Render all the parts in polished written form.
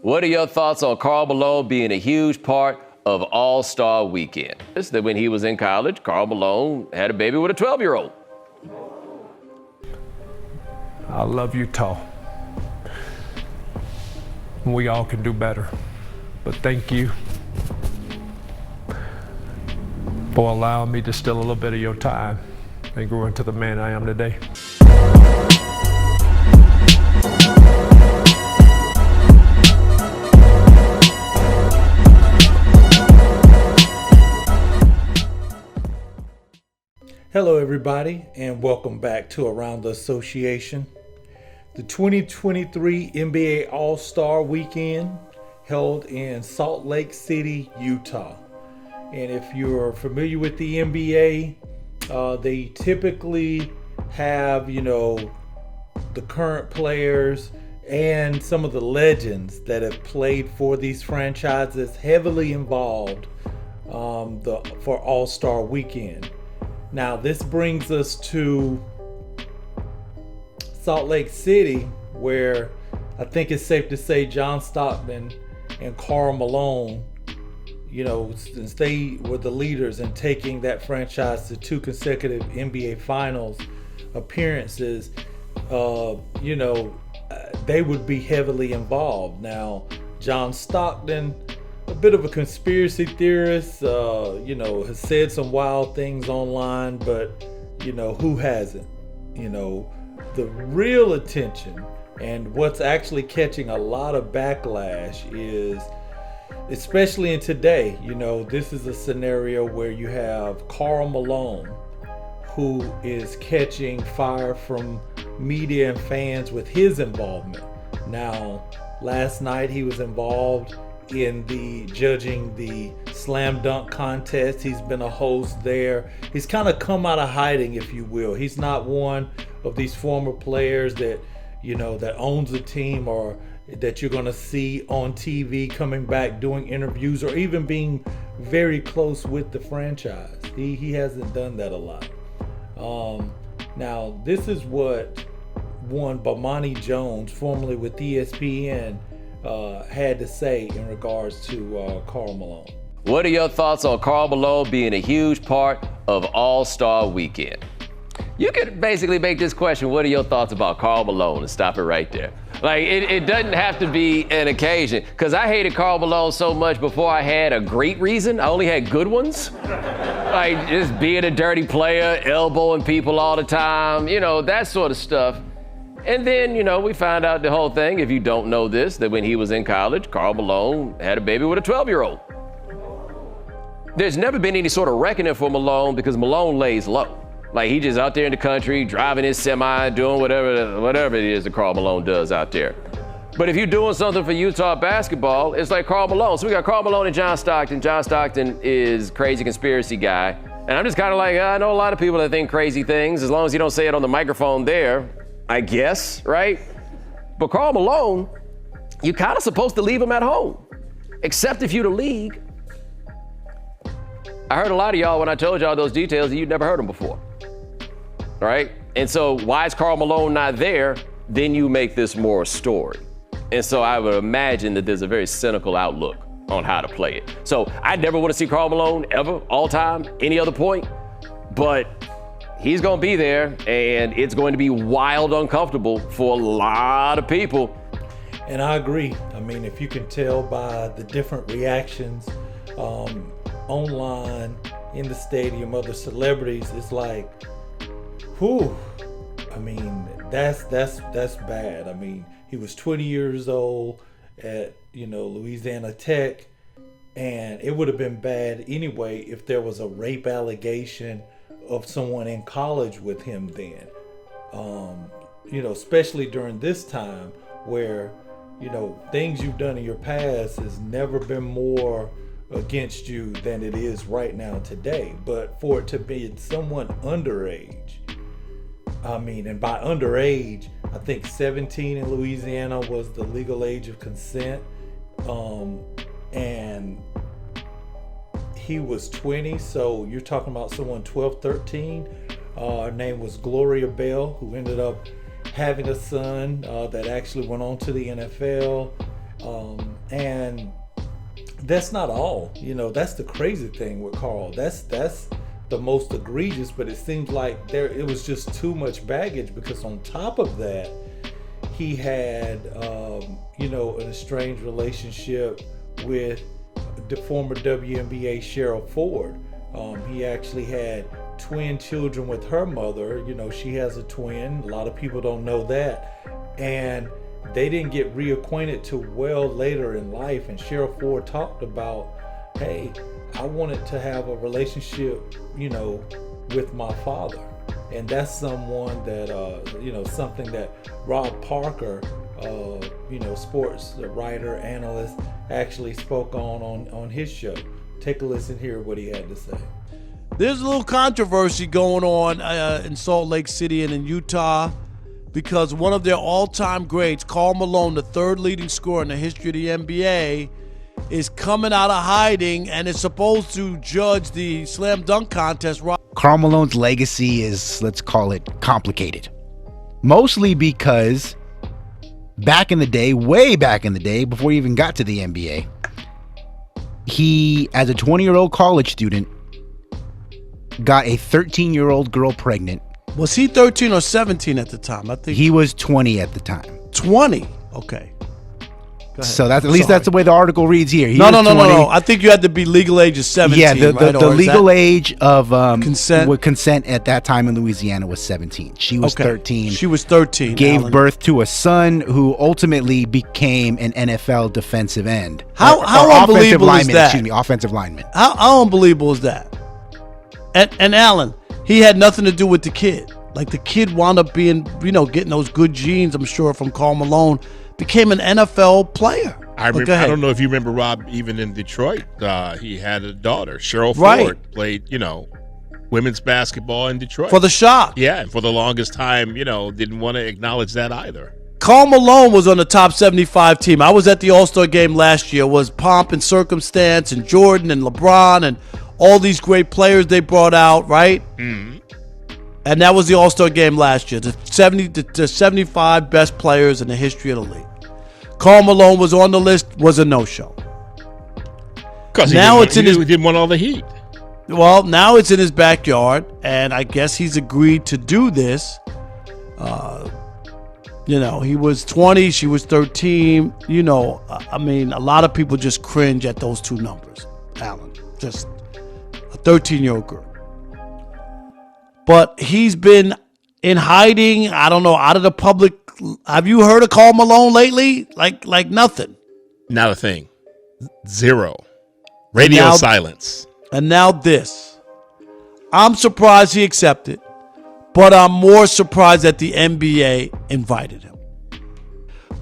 What are your thoughts on Karl Malone being a huge part of All-Star Weekend? It's that when he was in college, Karl Malone had a baby with a 12-year-old. I love Utah. We all can do better. But thank you for allowing me to steal a little bit of your time and grow into the man I am today. Hello everybody, and welcome back to Around the Association. The 2023 NBA All-Star Weekend held in Salt Lake City, Utah. And if you're familiar with the NBA, they typically have, the current players and some of the legends that have played for these franchises heavily involved for All-Star Weekend. Now, this brings us to Salt Lake City, where I think it's safe to say John Stockton and Karl Malone, since they were the leaders in taking that franchise to 2 consecutive NBA Finals appearances, they would be heavily involved. Now, John Stockton, a bit of a conspiracy theorist, has said some wild things online, but, who hasn't? The real attention and what's actually catching a lot of backlash is, especially in today, this is a scenario where you have Karl Malone, who is catching fire from media and fans with his involvement. Now, last night he was involved in judging the slam dunk contest. He's been a host there. He's kind of come out of hiding, if you will. He's not one of these former players that that owns a team or that you're going to see on TV coming back doing interviews or even being very close with the franchise. He hasn't done that a lot. Now, this is what one Bomani Jones, formerly with ESPN, had to say in regards to Karl Malone. What are your thoughts on Karl Malone being a huge part of All-Star Weekend? You could basically make this question, what are your thoughts about Karl Malone, and stop it right there. Like, it doesn't have to be an occasion, because I hated Karl Malone so much before I had a great reason. I only had good ones. Like, just being a dirty player, elbowing people all the time, that sort of stuff. And then, we found out the whole thing, if you don't know this, that when he was in college, Karl Malone had a baby with a 12-year-old. There's never been any sort of reckoning for Malone because Malone lays low. Like, he just out there in the country, driving his semi, doing whatever it is that Karl Malone does out there. But if you're doing something for Utah basketball, it's like Karl Malone. So we got Karl Malone and John Stockton. John Stockton is crazy conspiracy guy. And I'm just kind of like, I know a lot of people that think crazy things, as long as you don't say it on the microphone there, I guess, right? But Karl Malone, you're kind of supposed to leave him at home, except if you're the league. I heard a lot of y'all when I told y'all those details and you'd never heard them before, right? And so why is Karl Malone not there? Then you make this more a story. And so I would imagine that there's a very cynical outlook on how to play it. So I never want to see Karl Malone ever, all time, any other point, but he's going to be there, and it's going to be wild uncomfortable for a lot of people. And I agree. I mean, if you can tell by the different reactions online, in the stadium, other celebrities, it's like, whew. I mean, that's bad. I mean, he was 20 years old at, Louisiana Tech, and it would have been bad anyway if there was a rape allegation of someone in college with him then. Especially during this time where, things you've done in your past has never been more against you than it is right now today. But for it to be someone underage, and by underage, I think 17 in Louisiana was the legal age of consent. And he was 20, so you're talking about someone 12, 13. Her name was Gloria Bell, who ended up having a son that actually went on to the NFL. And that's not all. That's the crazy thing with Karl. That's the most egregious, but it seems like it was just too much baggage, because on top of that, he had an estranged relationship with the former WNBA Cheryl Ford. He actually had twin children with her mother. She has a twin. A lot of people don't know that. And they didn't get reacquainted till well later in life. And Cheryl Ford talked about, hey, I wanted to have a relationship, with my father. And that's someone that, something that Rob Parker, sports writer, analyst, actually spoke on his show. Take a listen here what he had to say. There's a little controversy going on in Salt Lake City and in Utah, because one of their all-time greats, Karl Malone, the third leading scorer in the history of the NBA, is coming out of hiding and is supposed to judge the slam dunk contest. Karl Malone's legacy is, let's call it, complicated. Mostly because back in the day, way back in the day, before he even got to the NBA, he, as a 20-year-old college student, got a 13-year-old girl pregnant. Was he 13 or 17 at the time? I think he was 20 at the time. 20? Okay. So that's at least that's the way the article reads here. No. I think you had to be legal age of 17. Yeah, the legal age of consent with consent at that time in Louisiana was 17. She was 13. She was 13. Gave birth to a son who ultimately became an NFL defensive end. How unbelievable is that? Offensive lineman. How unbelievable is that? And Alan, he had nothing to do with the kid. Like, the kid wound up being, getting those good genes, I'm sure, from Karl Malone. Became an NFL player. I don't know if you remember, Rob, even in Detroit, he had a daughter. Cheryl Ford played, women's basketball in Detroit. For the Shock. Yeah, and for the longest time, didn't want to acknowledge that either. Karl Malone was on the top 75 team. I was at the All-Star game last year. It was pomp and circumstance, and Jordan and LeBron and all these great players they brought out, right? Mm-hmm. And that was the All-Star game last year. The 75 best players in the history of the league. Karl Malone was on the list, was a no-show. Because he didn't want all the heat. Well, now it's in his backyard, and I guess he's agreed to do this. He was 20, she was 13. A lot of people just cringe at those two numbers, Alan. Just a 13-year-old girl. But he's been in hiding, I don't know, out of the public. Have you heard of Karl Malone lately? Like nothing. Not a thing. Zero. Radio silence. And now this. I'm surprised he accepted, but I'm more surprised that the NBA invited him.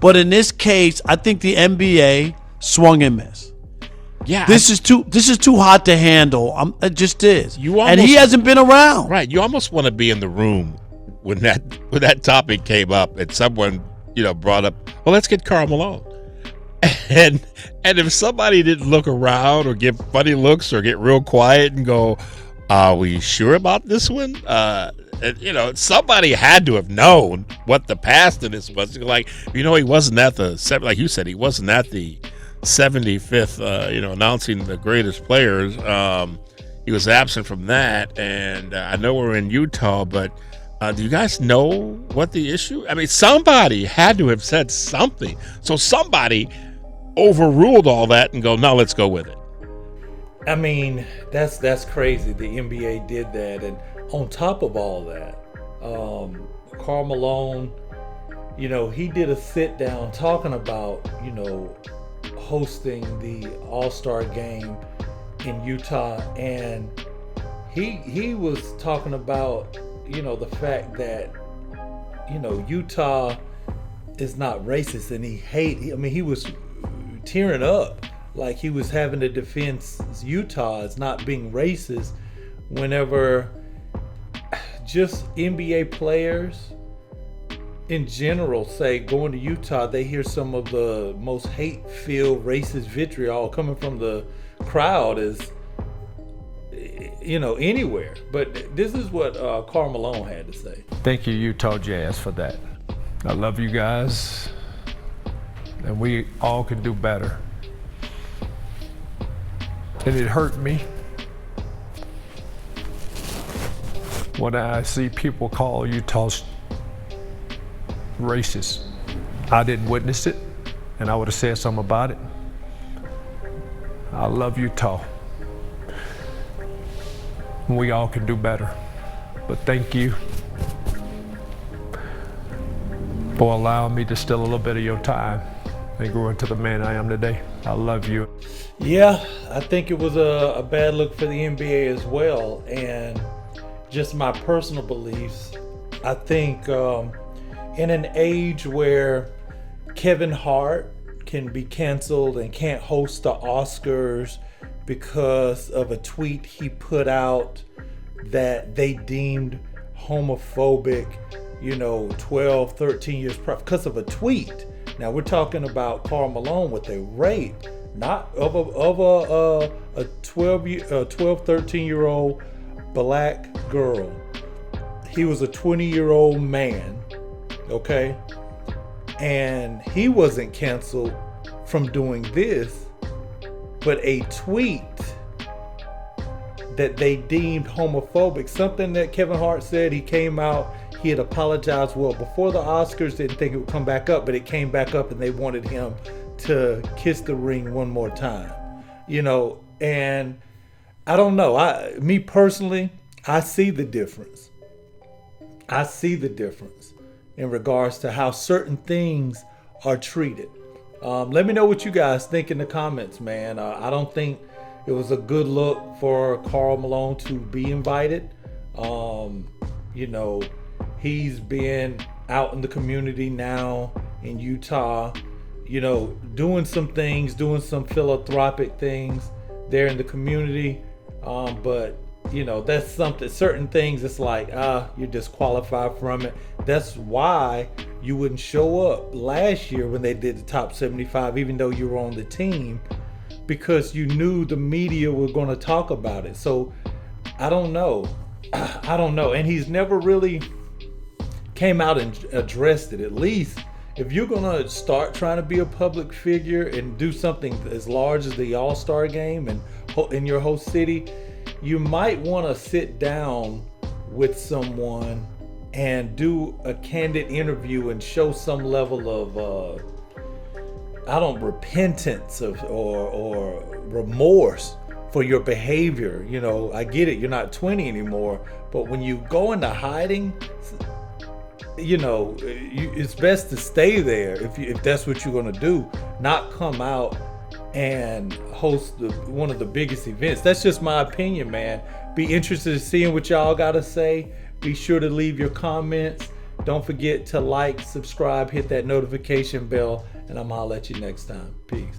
But in this case, I think the NBA swung and missed. Yeah, this is too hot to handle. It just is. And he hasn't been around. Right. You almost want to be in the room when that topic came up and someone brought up, well, let's get Karl Malone. And if somebody didn't look around or give funny looks or get real quiet and go, are we sure about this one? Somebody had to have known what the past of this was. Like, he wasn't at like you said, he wasn't at the 75th, announcing the greatest players. He was absent from that, and I know we're in Utah, but do you guys know what the issue? I mean, somebody had to have said something. So somebody overruled all that and go, no, let's go with it. I mean, that's crazy. The NBA did that, and on top of all that, Karl Malone, he did a sit down talking about, hosting the All-Star game in Utah, and he was talking about the fact that Utah is not racist, and he was tearing up, like he was having to defend Utah as not being racist whenever just NBA players in general say going to Utah, they hear some of the most hate-filled racist vitriol coming from the crowd as anywhere. But this is what Karl Malone had to say. Thank you, Utah Jazz, for that. I love you guys, and we all can do better. And it hurt me when I see people call Utah racist. I didn't witness it, and I would have said something about it. I love Utah. We all can do better. But thank you for allowing me to steal a little bit of your time and grow into the man I am today. I love you. Yeah, I think it was a bad look for the NBA as well. And just my personal beliefs, I think in an age where Kevin Hart can be canceled and can't host the Oscars because of a tweet he put out that they deemed homophobic, 12, 13 years prior, because of a tweet. Now we're talking about Karl Malone with a rape, not of a 12, 13 year old black girl. He was a 20-year-old man, okay? And he wasn't canceled from doing this, but a tweet that they deemed homophobic, something that Kevin Hart said. He came out, he had apologized before the Oscars, didn't think it would come back up, but it came back up and they wanted him to kiss the ring one more time, and I don't know. Me personally, I see the difference. I see the difference in regards to how certain things are treated. Let me know what you guys think in the comments, man. I don't think it was a good look for Karl Malone to be invited. He's been out in the community now in Utah, doing some things, doing some philanthropic things there in the community. But that's something, certain things, it's like, you're disqualified from it. That's why you wouldn't show up last year when they did the top 75, even though you were on the team, because you knew the media were going to talk about it. So I don't know. And he's never really came out and addressed it. At least if you're going to start trying to be a public figure and do something as large as the All-Star game and in your host city, you might want to sit down with someone and do a candid interview and show some level of repentance or remorse for your behavior. I get it, you're not 20 anymore, but when you go into hiding, it's best to stay there if that's what you're going to do, not come out and host one of the biggest events. That's just my opinion, man. Be interested in seeing what y'all got to say. Be sure to leave your comments. Don't forget to like, subscribe, hit that notification bell, and I'm gonna holler at you next time. Peace.